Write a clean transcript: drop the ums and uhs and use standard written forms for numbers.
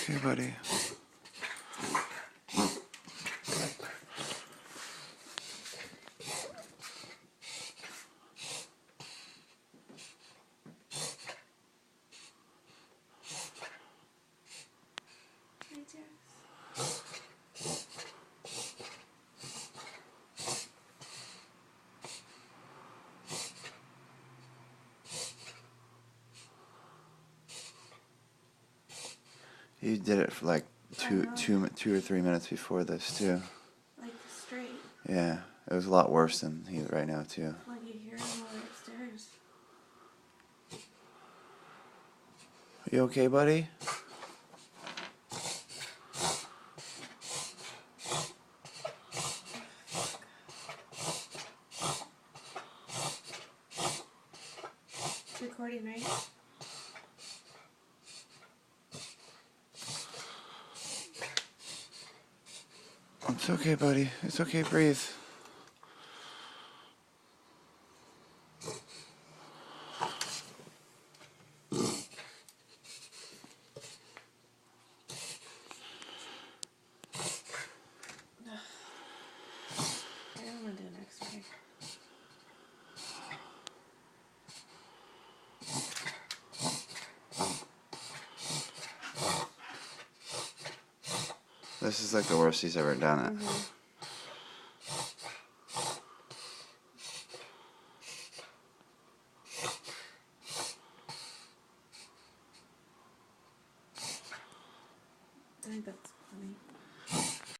Okay, buddy. Hey, Jax. You did it for like two or 3 minutes before this too. Like straight. Yeah, it was a lot worse than right now too. Like you hear him all the way upstairs. You okay, buddy? It's recording, right? It's okay, buddy. It's okay, breathe. I don't want to do an X-ray. This is like the worst he's ever done it. I think that's funny.